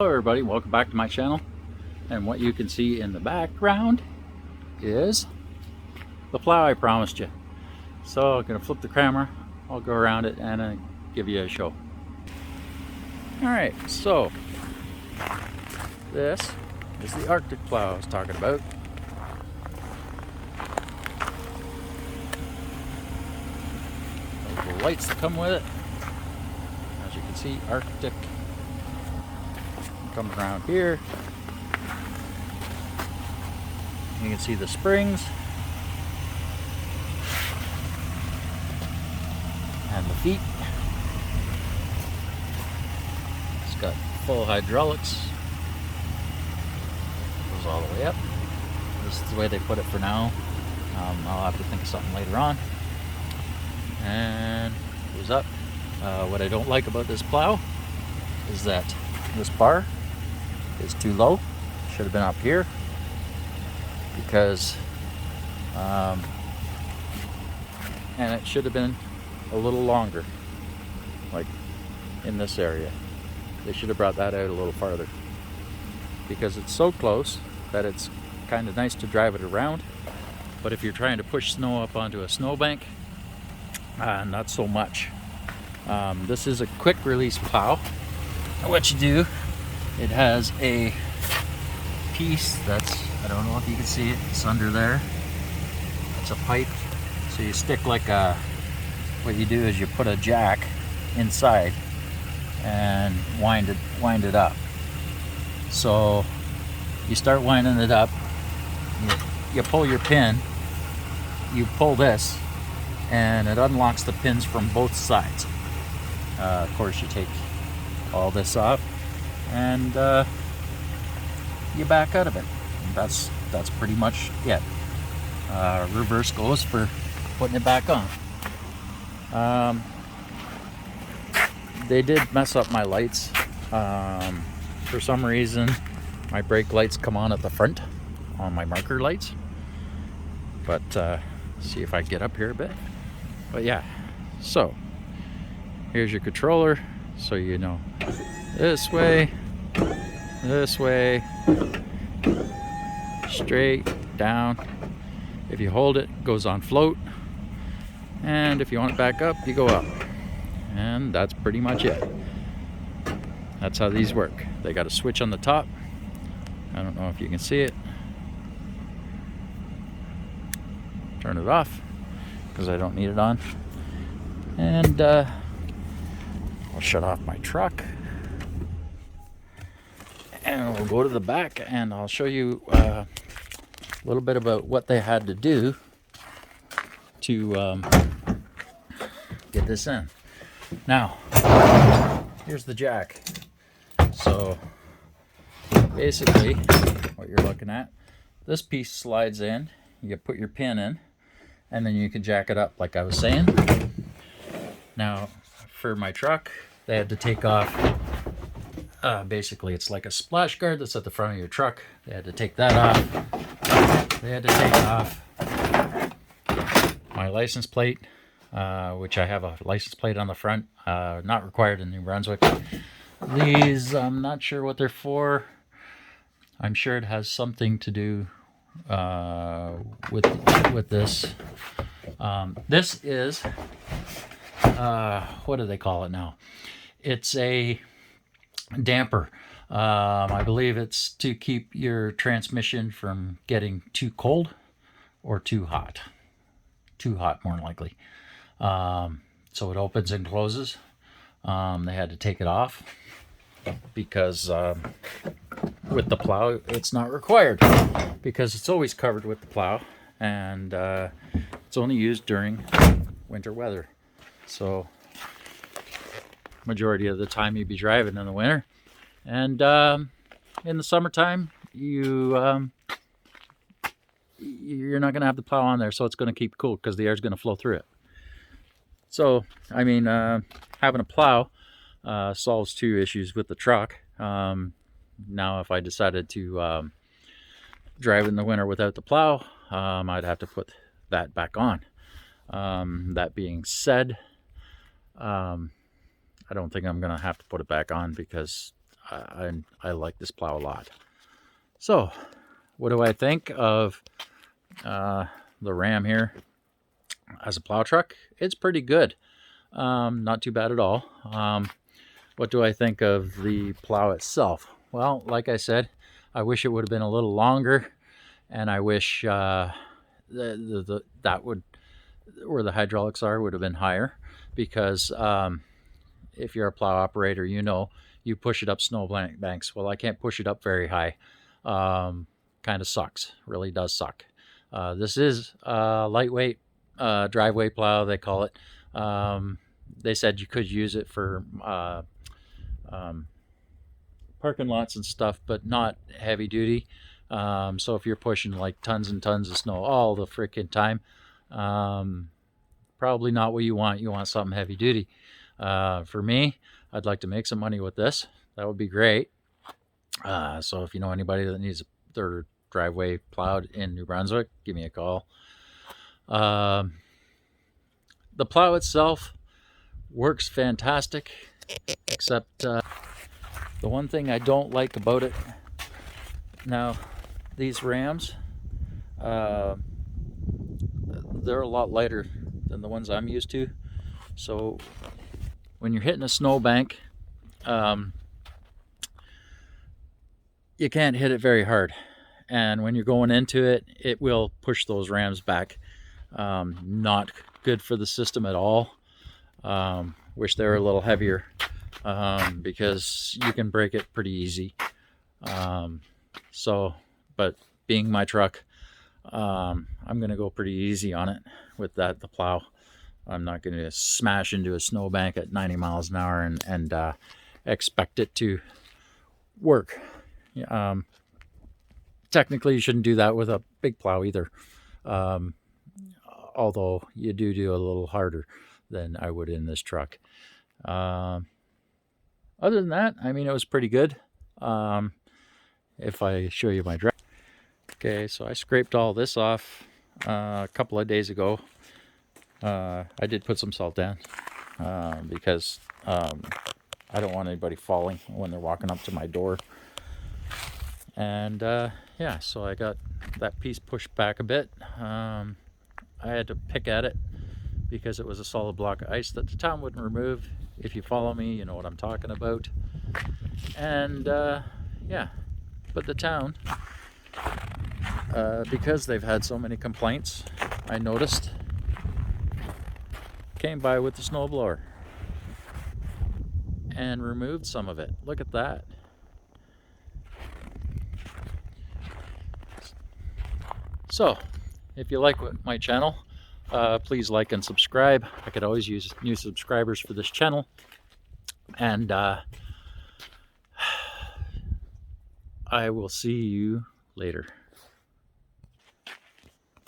Hello everybody, welcome back to my channel. And what you can see in the background is the plow I promised you. So I'm going to flip the camera, I'll go around it and give you a show. Alright, so this is the Arctic plow I was talking about. Those lights that come with it. As you can see, Arctic comes around here. You can see the springs and the feet. It's got full hydraulics. Goes all the way up. This is the way they put it for now. I'll have to think of something later on. And goes up. What I don't like about this plow is that this bar is too low. Should have been up here because and it should have been a little longer, like in this area. They should have brought that out a little farther because it's so close that it's kind of nice to drive it around, but if you're trying to push snow up onto a snowbank, not so much. This is a quick release plow. What you do, it has a piece that's, I don't know if you can see it, it's under there. It's a pipe. So you stick like a, what you do is you put a jack inside and wind it up. So you start winding it up, you pull your pin, you pull this, and it unlocks the pins from both sides. Of course, you take all this off and you back out of it. And that's pretty much it. Reverse goes for putting it back on. They did mess up my lights. For some reason, my brake lights come on at the front on my marker lights. But see if I get up here a bit. But yeah, so here's your controller. So you know this way, straight, down. If you hold it, it goes on float. And if you want it back up, you go up. And that's pretty much it. That's how these work. They got a switch on the top. I don't know if you can see it. Turn it off because I don't need it on. And I'll shut off my truck. And we'll go to the back and I'll show you a little bit about what they had to do to get this in. Now, here's the jack. So basically what you're looking at, this piece slides in, you put your pin in, and then you can jack it up like I was saying. Now for my truck, they had to take off, basically it's like a splash guard that's at the front of your truck. They had to take that off. They had to take off my license plate, which I have a license plate on the front, not required in New Brunswick. These, I'm not sure what they're for. I'm sure it has something to do with this. This is, what do they call it now? It's a damper. I believe it's to keep your transmission from getting too cold or too hot. Too hot, more than likely. So it opens and closes. They had to take it off because with the plow it's not required, because it's always covered with the plow, and it's only used during winter weather. So majority of the time you'd be driving in the winter, and in the summertime you're not going to have the plow on there, so it's going to keep cool because the air is going to flow through it. So I mean, having a plow solves two issues with the truck. Now if I decided to drive in the winter without the plow, I'd have to put that back on. That being said, I don't think I'm gonna have to put it back on because I like this plow a lot. So, what do I think of the Ram here as a plow truck? It's pretty good. Not too bad at all. What do I think of the plow itself? Well, like I said, I wish it would have been a little longer, and I wish that would, where the hydraulics are, would have been higher, because if you're a plow operator, you know you push it up snow banks. Well, I can't push it up very high. Kind of sucks. Really does suck. This is lightweight driveway plow, they call it. They said you could use it for parking lots and stuff, but not heavy duty. So if you're pushing like tons and tons of snow all the freaking time, probably not what you want. You want something heavy duty. For me, I'd like to make some money with this. That would be great. So if you know anybody that needs their driveway plowed in New Brunswick, give me a call. The plow itself works fantastic, except the one thing I don't like about it, now these Rams, they're a lot lighter than the ones I'm used to. So when you're hitting a snowbank, you can't hit it very hard. And when you're going into it, it will push those Rams back. Not good for the system at all. Wish they were a little heavier, because you can break it pretty easy. But being my truck, I'm going to go pretty easy on it with the plow. I'm not going to smash into a snowbank at 90 miles an hour and expect it to work. Technically, you shouldn't do that with a big plow either. Although you do a little harder than I would in this truck. Other than that, I mean, it was pretty good. If I show you my drive. Okay, so I scraped all this off a couple of days ago. I did put some salt down because I don't want anybody falling when they're walking up to my door. And yeah, so I got that piece pushed back a bit. I had to pick at it because it was a solid block of ice that the town wouldn't remove. If you follow me, you know what I'm talking about. And yeah, but the town, because they've had so many complaints, I noticed, came by with the snowblower and removed some of it. Look at that. So, if you like my channel, please like and subscribe. I could always use new subscribers for this channel. And I will see you later.